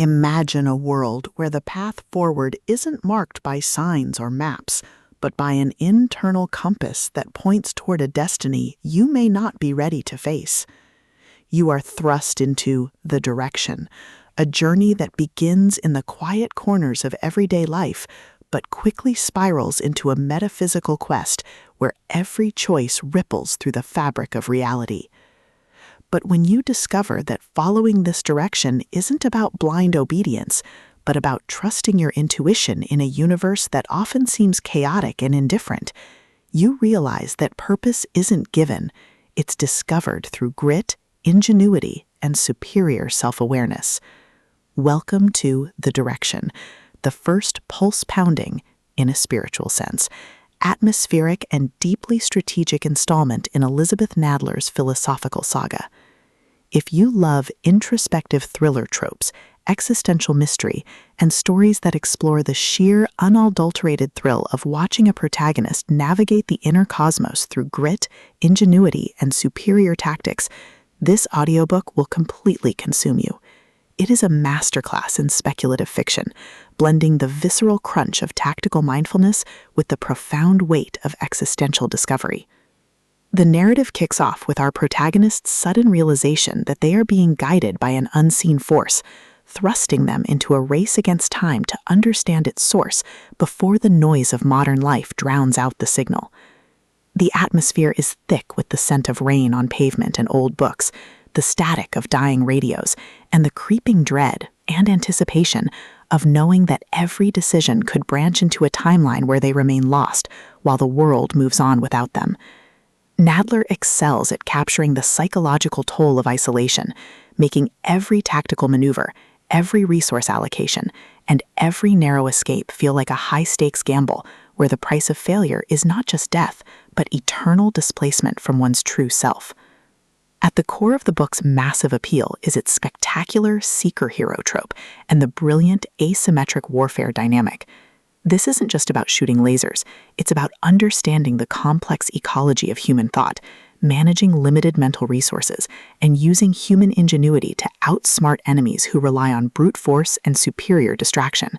Imagine a world where the path forward isn't marked by signs or maps, but by an internal compass that points toward a destiny you may not be ready to face. You are thrust into the direction, a journey that begins in the quiet corners of everyday life, but quickly spirals into a metaphysical quest where every choice ripples through the fabric of reality. But when you discover that following this direction isn't about blind obedience, but about trusting your intuition in a universe that often seems chaotic and indifferent, you realize that purpose isn't given, it's discovered through grit, ingenuity, and superior self-awareness. Welcome to The Direction, the first pulse-pounding, in a spiritual sense, atmospheric and deeply strategic installment in Elisabeth Nadler's philosophical saga. If you love introspective thriller tropes, existential mystery, and stories that explore the sheer, unadulterated thrill of watching a protagonist navigate the inner cosmos through grit, ingenuity, and superior tactics, this audiobook will completely consume you. It is a masterclass in speculative fiction, blending the visceral crunch of tactical mindfulness with the profound weight of existential discovery. The narrative kicks off with our protagonist's sudden realization that they are being guided by an unseen force, thrusting them into a race against time to understand its source before the noise of modern life drowns out the signal. The atmosphere is thick with the scent of rain on pavement and old books, the static of dying radios, and the creeping dread and anticipation of knowing that every decision could branch into a timeline where they remain lost while the world moves on without them. Nadler excels at capturing the psychological toll of isolation, making every tactical maneuver, every resource allocation, and every narrow escape feel like a high-stakes gamble where the price of failure is not just death, but eternal displacement from one's true self. At the core of the book's massive appeal is its spectacular seeker-hero trope and the brilliant asymmetric warfare dynamic. This isn't just about shooting lasers, it's about understanding the complex ecology of human thought, managing limited mental resources, and using human ingenuity to outsmart enemies who rely on brute force and superior distraction.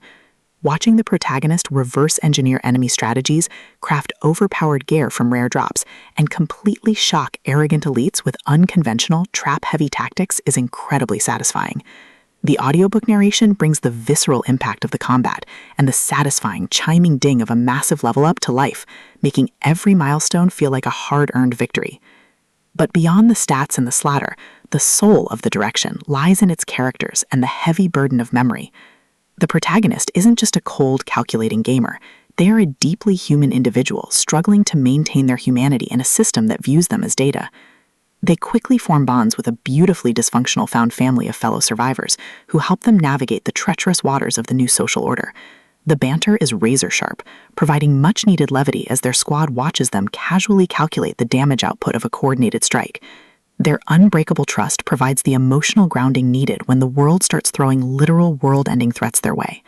Watching the protagonist reverse engineer enemy strategies, craft overpowered gear from rare drops, and completely shock arrogant elites with unconventional, trap-heavy tactics is incredibly satisfying. The audiobook narration brings the visceral impact of the combat and the satisfying, chiming ding of a massive level up to life, making every milestone feel like a hard-earned victory. But beyond the stats and the slaughter, the soul of The Direction lies in its characters and the heavy burden of memory. The protagonist isn't just a cold, calculating gamer. They are a deeply human individual struggling to maintain their humanity in a system that views them as data. They quickly form bonds with a beautifully dysfunctional found family of fellow survivors who help them navigate the treacherous waters of the new social order. The banter is razor-sharp, providing much-needed levity as their squad watches them casually calculate the damage output of a coordinated strike. Their unbreakable trust provides the emotional grounding needed when the world starts throwing literal world-ending threats their way.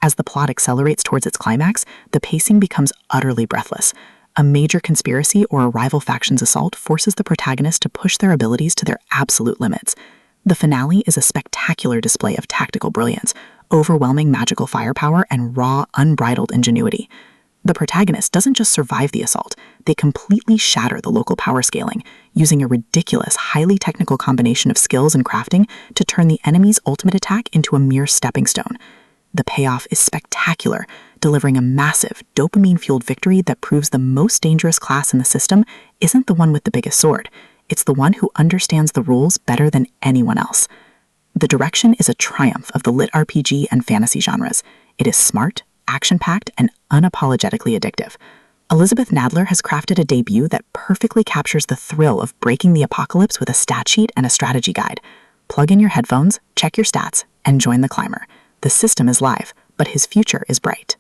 As the plot accelerates towards its climax, the pacing becomes utterly breathless. A major conspiracy or a rival faction's assault forces the protagonist to push their abilities to their absolute limits. The finale is a spectacular display of tactical brilliance, overwhelming magical firepower, and raw, unbridled ingenuity. The protagonist doesn't just survive the assault, they completely shatter the local power scaling, using a ridiculous, highly technical combination of skills and crafting to turn the enemy's ultimate attack into a mere stepping stone. The payoff is spectacular, delivering a massive, dopamine-fueled victory that proves the most dangerous class in the system isn't the one with the biggest sword. It's the one who understands the rules better than anyone else. The Direction is a triumph of the LitRPG and fantasy genres. It is smart, action-packed, and unapologetically addictive. Elisabeth Nadler has crafted a debut that perfectly captures the thrill of breaking the apocalypse with a stat sheet and a strategy guide. Plug in your headphones, check your stats, and join the climber. The system is live, but his future is bright.